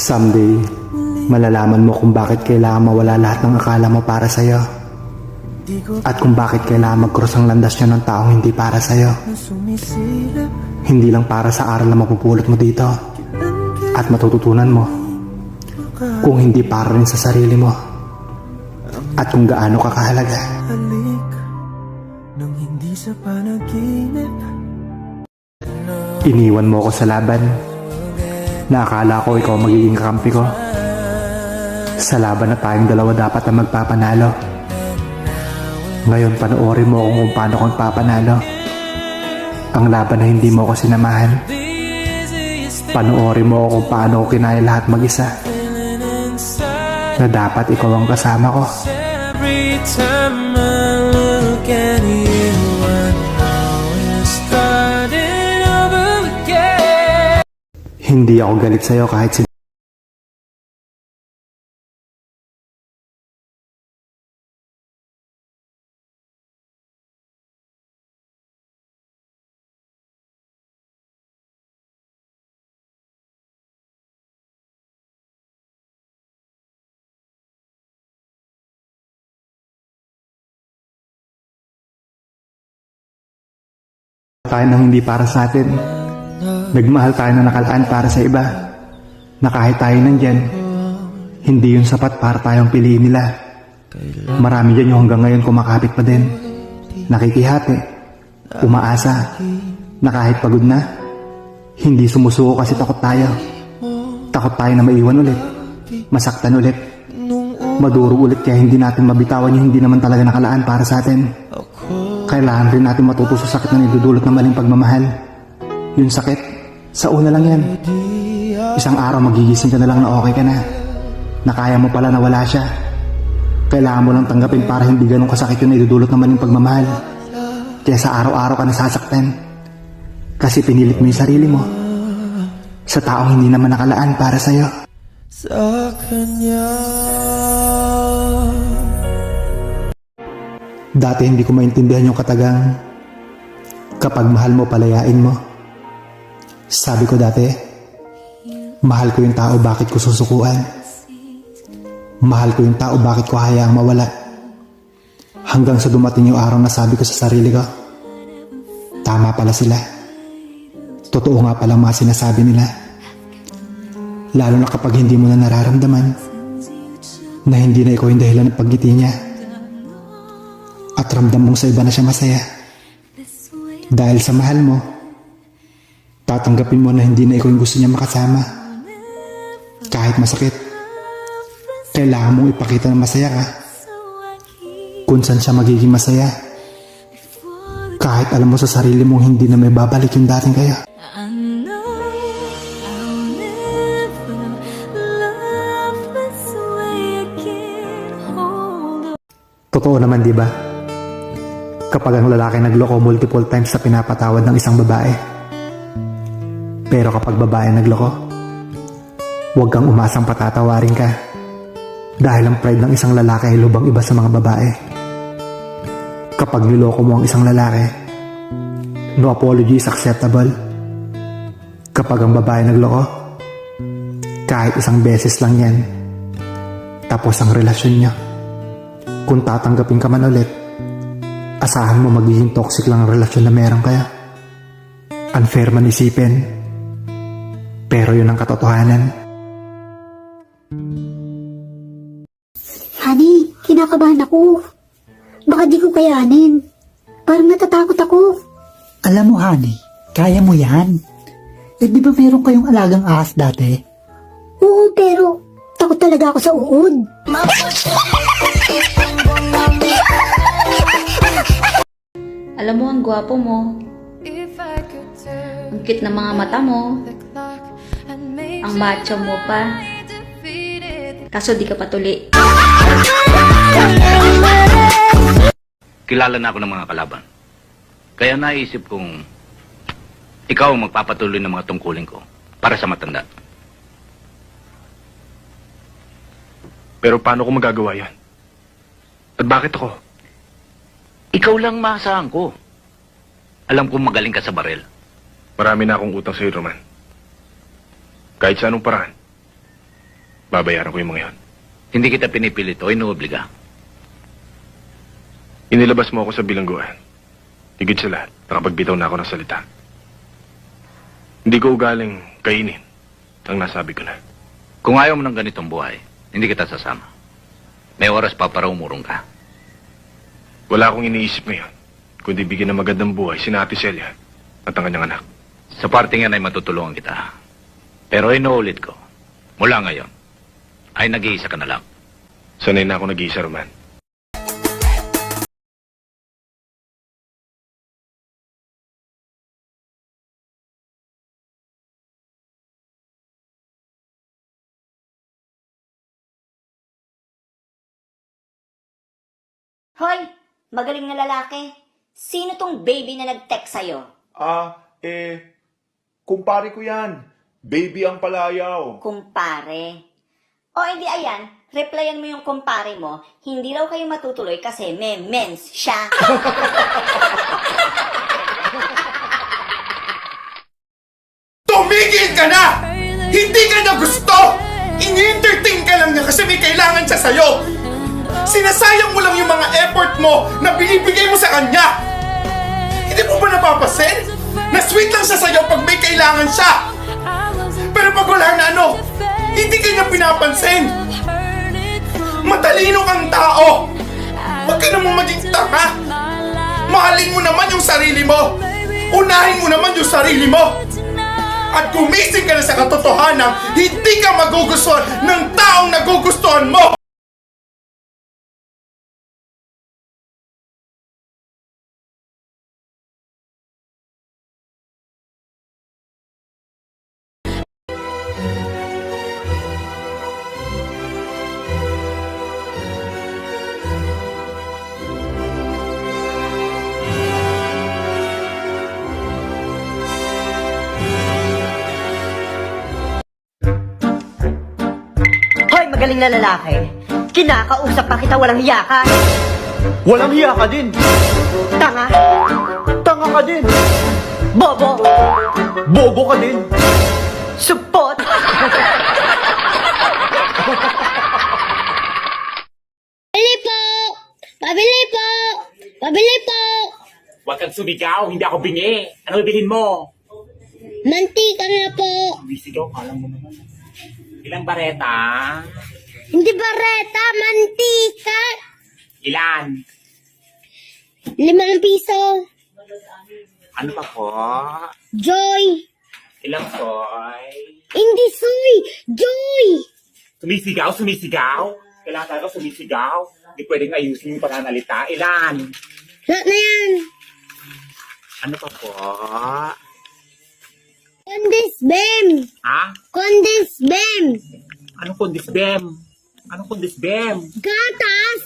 Someday, malalaman mo kung bakit kailangan mawala lahat ng akala mo para sa'yo. At kung bakit kailangan mag-cross ang landas nyo ng taong hindi para sa'yo. Hindi lang para sa aral na mapupulot mo dito at matututunan mo. Kung hindi para rin sa sarili mo. At kung gaano ka kahalaga. Iniwan mo ako sa laban. Na akala ko ikaw magiging kakampi ko. Sa laban na tayong dalawa dapat na magpapanalo. Ngayon panoorin mo kung paano ko magpapanalo. Ang laban na hindi mo ko sinamahan. Panoorin mo kung paano ko kinaya lahat mag-isa. Na dapat ikaw ang kasama ko. Every time I look at you, I know it's starting over again. Hindi ako galit sa'yo kahit tayo ng hindi para sa atin. Nagmahal tayo na nakalaan para sa iba. Na kahit tayo nandyan, hindi yun sapat para tayong piliin nila. Marami dyan yung hanggang ngayon kumakapit pa din. Nakikihati, umaasa, na kahit pagod na, hindi sumusuko kasi takot tayo. Takot tayo na maiwan ulit, masaktan ulit, maduro ulit kaya hindi natin mabitawan yung hindi naman talaga nakalaan para sa atin. Kailangan rin natin matuto sa sakit na nidudulot ng maling pagmamahal. Yung sakit, sa una lang yan. Isang araw magigising ka na lang na okay ka na. Na kaya mo pala na wala siya. Kailangan mo lang tanggapin para hindi ganun kasakit yung nidudulot ng maling pagmamahal. Kaya sa araw-araw ka nasasaktan. Kasi pinilit mo yung sarili mo. Sa taong hindi naman nakalaan para sa'yo. Sa kanya. Dati hindi ko maintindihan yung katagang kapag mahal mo palayain mo. Sabi ko dati, mahal ko yung tao bakit ko susukuan. Mahal ko yung tao bakit ko hayaang mawala. Hanggang sa dumating yung araw na sabi ko sa sarili ko, tama pala sila. Totoo nga palang mga sinasabi nila. Lalo na kapag hindi mo na nararamdaman na hindi na ikaw yung dahilan ng pagngiti niya. At ramdam mong sa iba na siya masaya. Dahil sa mahal mo, tatanggapin mo na hindi na ikaw yung gusto niya makasama. Kahit masakit, kailangan mong ipakita na masaya ka. Kung saan siya magiging masaya. Kahit alam mo sa sarili mong hindi na may babalik yung dating kayo. Totoo naman, di ba? Kapag ang lalaki nagloko multiple times sa pinapatawad ng isang babae. Pero kapag babae nagloko, huwag kang umasang patatawarin ka. Dahil ang pride ng isang lalaki ay lubang iba sa mga babae. Kapag niloko mo ang isang lalaki, no apology is acceptable. Kapag ang babae nagloko, kahit isang beses lang yan, tapos ang relasyon niya. Kung tatanggapin ka man ulit, asahan mo magiging toxic lang ang relasyon na meron kaya. Unfair man isipin, pero yun ang katotohanan. Honey, kinakabahan ako. Baka di ko kayanin. Parang natatakot ako. Alam mo, honey, kaya mo yan. Eh, di ba meron kayong alagang ahas dati? Oo, pero takot talaga ako sa uod. Alam mo, ang gwapo mo. Ang cute na mga mata mo. Ang macho mo pa. Kaso di ka patuli. Kilala na ako ng mga kalaban. Kaya naisip kong ikaw ang magpapatuloy ng mga tungkulin ko para sa matanda. Pero paano ko magagawa yan? At bakit ako? Ikaw lang maasahan ko. Alam kong magaling ka sa barel. Marami na akong utang sa'yo, Roman. Kahit sa anong paraan, babayaran ko yung mga yon. Hindi kita pinipilit o inuobliga. Inilabas mo ako sa bilangguan. Higit sa lahat, nakapagbitaw na ako ng salita. Hindi ko ugaling kainin ang nasabi ko na. Kung ayaw mo ng ganitong buhay, hindi kita sasama. May oras pa para umurong ka. Wala akong iniisip ngayon, kundi bigyan ng magandang buhay si Ate Celia at ang kanyang anak. Sa parting yan ay matutulungan kita. Pero inuulit ko, mula ngayon, ay nag-iisa ka na lang. Sanay na ako nag-iisa, Roman. Hoy, magaling na lalaki. Sino tong baby na nag-text sa'yo? Kumpare ko yan. Baby ang palayaw. Kumpare. O hindi ayan, replyan mo yung kumpare mo, hindi raw kayo matutuloy kasi may mens siya. Tumigil ka na! Hindi ka na gusto! Ini-entertain ka lang niya kasi may kailangan siya sa'yo. Sinasayang mo lang yung mga effort mo na binibigay mo sa kanya. Hindi mo ba napapasin? Na sweet lang siya sa'yo pag may kailangan siya. Pero pag wala na hindi ka niya pinapansin. Matalino kang tao. Huwag ka namang maging tanga. Mahalin mo naman yung sarili mo. Unahin mo naman yung sarili mo. At gumising ka na sa katotohanan, hindi ka magugustuhan ng taong nagugustuhan mo. Hoy, magaling na lalaki. Kinakausap pa kita, walang hiya ka. Walang hiya ka din. Tanga. Tanga ka din. Bobo. Bobo ka din. Supot. Pabili po! Pabili po! Pabili po! Huwag kang sumigaw, hindi ako bingi. Ano bibilhin mo? Mantika nga po! Bisigaw, alam mo naman. Ilang bareta? Hindi bareta, mantika! Ilan? 5 piso. Ano pa po? Joy! Ilang soy? Hindi soy! Joy! Sumisigaw, sumisigaw. Kailangan talaga sumisigaw. Hindi pwedeng ayusin yung pananalita. Ilan? Lahat na yan! Ano pa po? Kondisbem! Ha? Kondisbem! Anong kondisbem? Anong kondisbem? Gatas!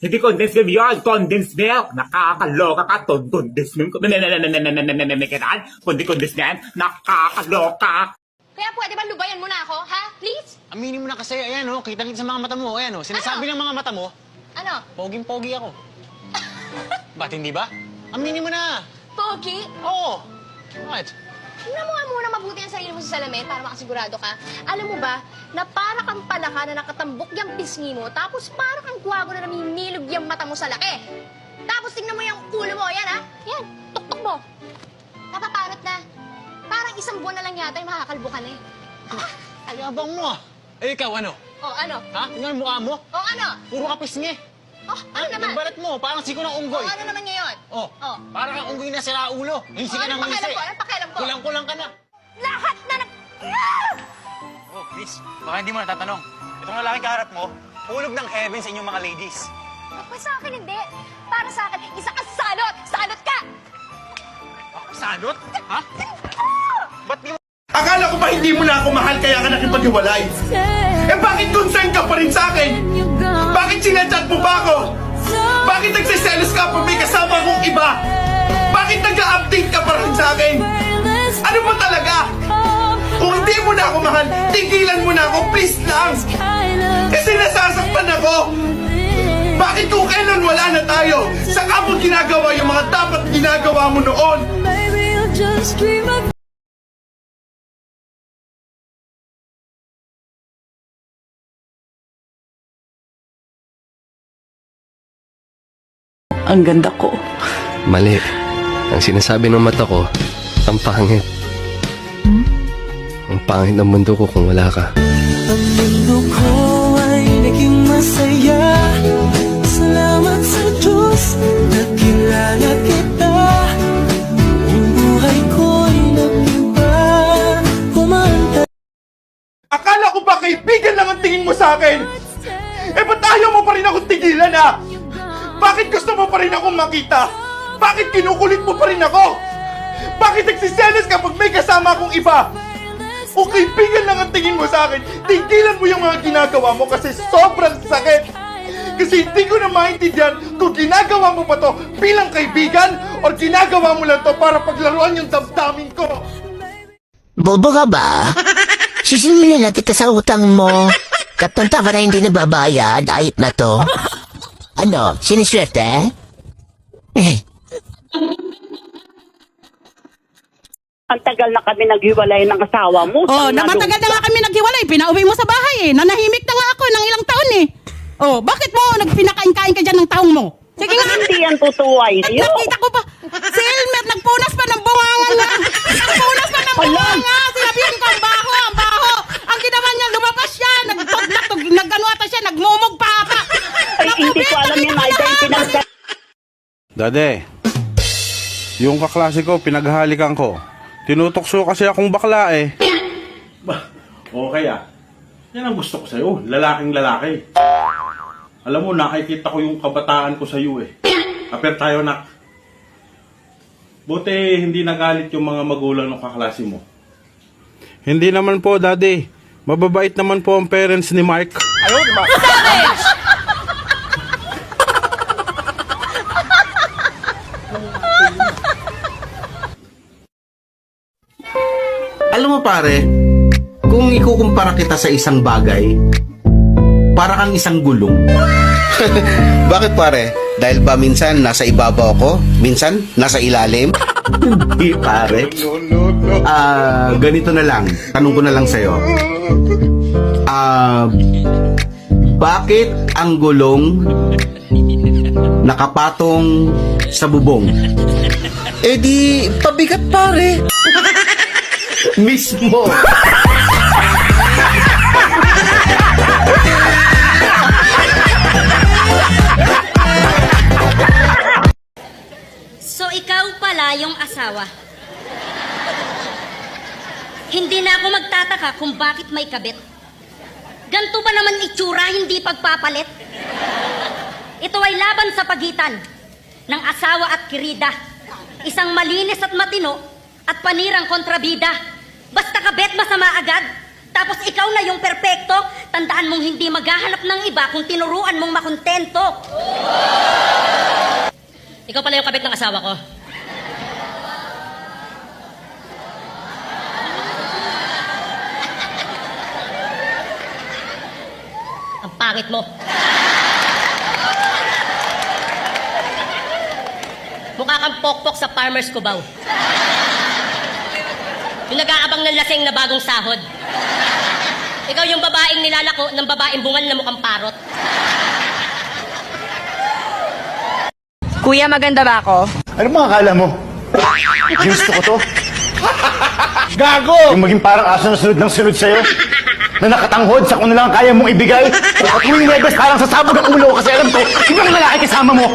Hindi condensed milk yun, condensed milk. Nakakaloka ka, condensed milk. Kundi condensed milk, nakakaloka. Kaya pwede ba lubayan mo na ako, ha? Please? Aminin mo na kasi, ayan o, kita-kita sa mga mata mo, ayan o. Sinasabi ng mga mata mo, Ano? poging-pogi ako. Ba't hindi ba? Aminin mo na. Pogi? Oo. Bakit? Tingnan mo nga muna mabuti ang sarili mo sa salamin para makasigurado ka. Alam mo ba, na para kang palaka na nakatambok yung pisngi mo, tapos para kang gwago na namimilog yung mata mo sa laki. Tapos tingnan mo yung ulo mo, yan ha? Yan, tuktok mo. Napaparot na. Parang isang buwan na lang yata yung makakalbo ka na eh. Ay, abang mo ah. Eh, ikaw ano? Oh, ano? Ha? Tingnan mo mukha mo? Oh, ano? Puro ka pisngi. Oh, ano naman? Nagbalat mo, parang siko ng unggoy. Oh, ano naman ngayon? Oh, Oh. parang kang unggoy na sira ulo. Ngisi ka ng Anong ngisi. pakialam ko? Anong pakialam ko? Kulang-kulang ka na. Lahat na Oh, miss, baka hindi mo natatanong. Itong lalaking kaharap mo, hulog ng heaven sa inyong mga ladies. Pa sa akin hindi. Para sa akin, isa ka salot! Salot ka! Salot? Ha? Ba't di mo... Akala ko ba hindi mo na ako mahal kaya ka nakipaghiwalay? Eh bakit concern ka pa rin sa akin? Bakit sinachat mo pa ako? Bakit nagsiselos ka pag may kasama akong iba? Bakit nag-update ka pa rin sa akin? Ano ba talaga? Kung hindi mo na ako mahal, tigilan mo na ako, please lang! Kasi nasasaktan ako! Bakit kung kailan wala na tayo, saka mo ginagawa yung mga dapat ginagawa mo noon? ang ganda ko. Mali. Ang sinasabi ng mata ko, ang pangit. Ang pangit ng mundo ko kung wala ka. Ang mundo ko ay naging masaya. Salamat sa Diyos, nakilala kita. Ang buhay ko'y nag-iba. Kumanta. Akala ko ba kaibigan lang ang tingin mo sa akin? Eh ba't ayaw mo pa rin akong tigilan ah? Bakit gusto mo pa rin akong makita? Bakit kinukulit mo pa rin ako? Bakit nagsiselos kapag may kasama akong iba? O kaibigan lang ang tingin mo sa akin, tigilan mo yung mga ginagawa mo kasi sobrang sakit. Kasi hindi ko na maintindihan kung ginagawa mo pa to bilang kaibigan o ginagawa mo lang to para paglaruan yung damdamin ko. Bobo ka ba? Sisingilin na kita sa utang mo. Katanta ka na hindi nababayad, ayip na to. Ano, siniswerte? Ang tagal na kami naghiwalay ng asawa mo. Matagal na nga kami naghiwalay. Pinauwi mo sa bahay eh. Nanahimik na nga ako ng ilang taon eh. Oh, bakit mo nagpinakain-kain ka dyan ng taong mo? Sige nga. Hindi yan totoo ay. Nakita ko pa. Si Elmer, nagpunas pa ng bunganga nga. Nagpunas pa ng bunganga. Sinabihan ko, ang baho, ang baho. Ang ginawa niya, lumabas siya. Nag-ano ata siya, nagmumog pa ata. Ay, hindi ko alam yung identity. Dade, yung kaklase ko, pinaghalikan ko. Tinutokso kasi akong bakla eh. Okay ah. Yan ang gusto ko sa'yo, lalaking lalaki. Alam mo, nakikita ko yung kabataan ko sa'yo eh. Aper tayo nak. Buti hindi nagalit yung mga magulang ng kaklase mo. Hindi naman po, Daddy. Mababait naman po ang parents ni Mike. Ayaw, di ba? Alam mo pare, kung ikukumpara kita sa isang bagay, para kang isang gulong. Bakit pare? Dahil ba minsan nasa ibabaw ako? Minsan nasa ilalim? Hindi pare. Ganito na lang. Tanong ko na lang sa'yo. Bakit ang gulong nakapatong sa bubong? Eh di, pabigat pare. Mismo. So ikaw pala yung asawa. Hindi na ako magtataka kung bakit may kabit. Ganto ba naman itsura, hindi pagpapalit? Ito ay laban sa pagitan ng asawa at kirida. Isang malinis at matino at panirang kontrabida. Basta kabit masama agad. Tapos ikaw na yung perpekto. Tandaan mong hindi maghahanap ng iba kung tinuruan mong makontento. Ikaw pala yung kabit ng asawa ko. Ang pangit mo. Mukha kang pokpok sa Farmer's Cubao. Yung nag-aabang ng lasing na bagong sahod. Ikaw yung babaeng nilalako ng babaeng bungal na mukhang parot. Kuya, maganda ba ako? Ano mga akala mo? Gusto ko to? Gago! Yung maging parang aso na sunod ng sunod sa'yo? Na nakatanghod sa kung ano lang kaya mong ibigay? At tuwing Webes parang sasabog ang ulo ko kasi alam ko, ibang lalaki kasama mo!